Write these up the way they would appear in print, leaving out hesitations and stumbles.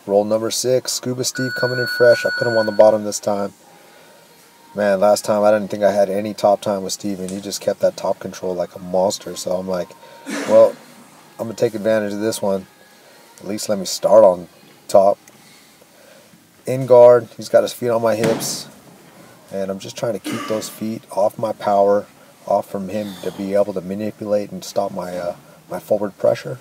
Roll number 6, Scuba Steve coming in fresh. I put him on the bottom this time. Man, last time I didn't think I had any top time with Steve, and he just kept that top control like a monster. So I'm like, well, I'm going to take advantage of this one. At least let me start on top. In guard, he's got his feet on my hips, and I'm just trying to keep those feet off my power, off from him to be able to manipulate and stop my my forward pressure.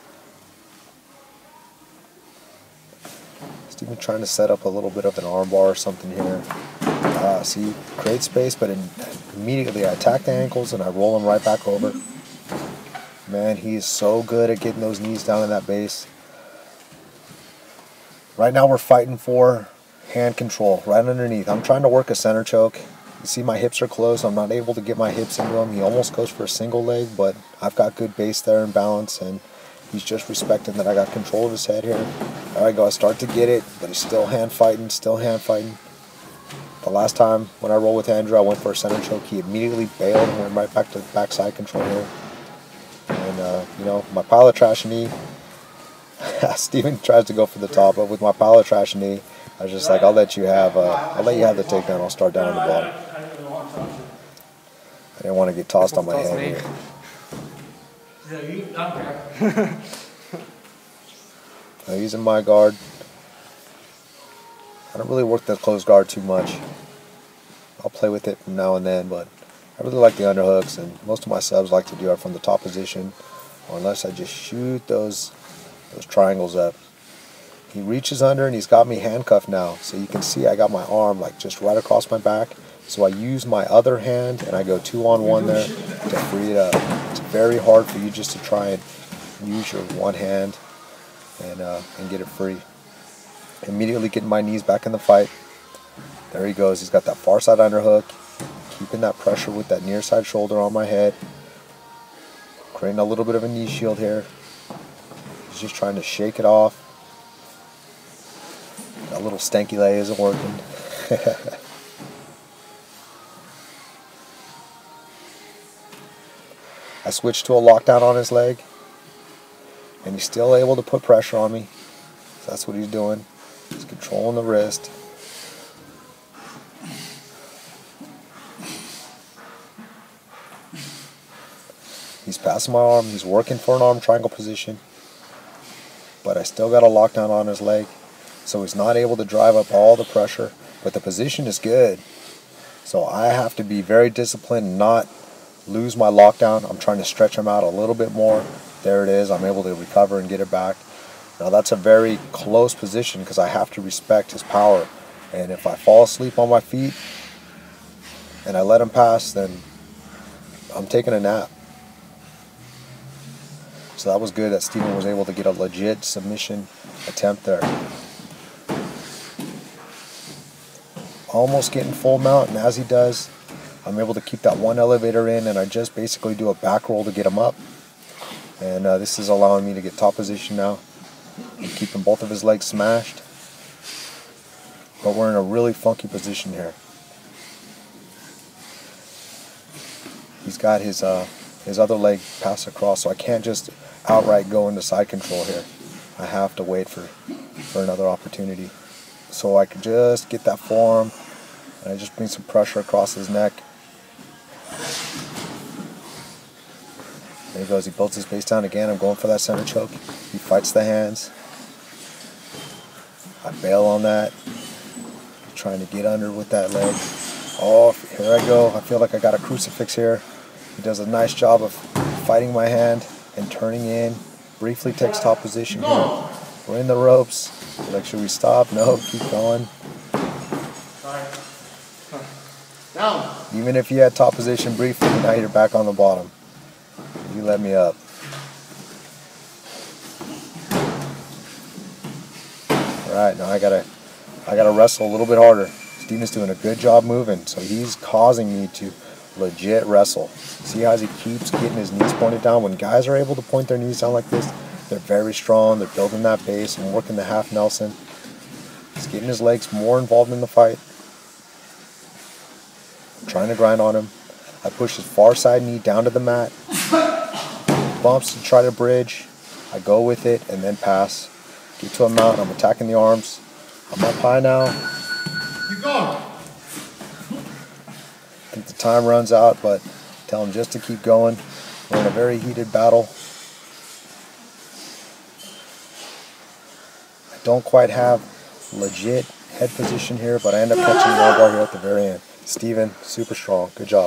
Even trying to set up a little bit of an arm bar or something here. See, create space, but immediately I attack the ankles and I roll him right back over. Man, he is so good at getting those knees down in that base. Right now we're fighting for hand control right underneath. I'm trying to work a center choke. You see my hips are closed. I'm not able to get my hips into him. He almost goes for a single leg, but I've got good base there and balance, and he's just respecting that I got control of his head here. There I go, I start to get it, but he's still hand fighting, The last time when I rolled with Andrew, I went for a center choke. He immediately bailed and went right back to the backside control here. And, you know, my pile of trash knee, Steven tries to go for the top, but with my pile of trash knee, I was just like, I'll let you have the takedown. I'll start down on the bottom. I didn't want to get tossed on my head here. Now using my guard. I don't really work the closed guard too much. I'll play with it from now and then, but I really like the underhooks, and most of my subs like to do it from the top position, or unless I just shoot those triangles up. He reaches under and he's got me handcuffed now, so you can see I got my arm like just right across my back. So I use my other hand and I go 2-on-1 there to free it up. It's very hard for you just to try and use your one hand and get it free. Immediately getting my knees back in the fight. There he goes. He's got that far side underhook, keeping that pressure with that near side shoulder on my head. Creating a little bit of a knee shield here. He's just trying to shake it off. That little stanky leg isn't working. I switched to a lockdown on his leg, and he's still able to put pressure on me. So that's what he's doing. He's controlling the wrist. He's passing my arm. He's working for an arm triangle position, but I still got a lockdown on his leg, so he's not able to drive up all the pressure, but the position is good. So I have to be very disciplined and not lose my lockdown. I'm trying to stretch him out a little bit more. There it is. I'm able to recover and get it back. Now that's a very close position because I have to respect his power. And if I fall asleep on my feet and I let him pass, then I'm taking a nap. So that was good that Steven was able to get a legit submission attempt there. Almost getting full mount, and as he does, I'm able to keep that one elevator in, and I just basically do a back roll to get him up. And this is allowing me to get top position now. I'm keeping both of his legs smashed. But we're in a really funky position here. He's got his other leg passed across, so I can't just outright go into side control here. I have to wait for another opportunity. So I can just get that forearm, and I just bring some pressure across his neck. There he goes. He builds his base down again. I'm going for that center choke. He fights the hands. I bail on that. Trying to get under with that leg. Oh, here I go. I feel like I got a crucifix here. He does a nice job of fighting my hand and turning in. Briefly takes top position here. We're in the ropes. Like, should we stop? No, keep going. Down. Even if you had top position briefly, now you're back on the bottom. You let me up. Alright, now I gotta wrestle a little bit harder. Steven's doing a good job moving, so he's causing me to legit wrestle. See how he keeps getting his knees pointed down? When guys are able to point their knees down like this, they're very strong. They're building that base and working the half Nelson. He's getting his legs more involved in the fight. I'm trying to grind on him. I push his far side knee down to the mat. Bumps to try to bridge. I go with it and then pass. Get to a mount. I'm attacking the arms. I'm up high now. Keep going. I think the time runs out, but tell him just to keep going. We're in a very heated battle. I don't quite have legit head position here, but I end up catching the armbar here at the very end. Steven, super strong. Good job.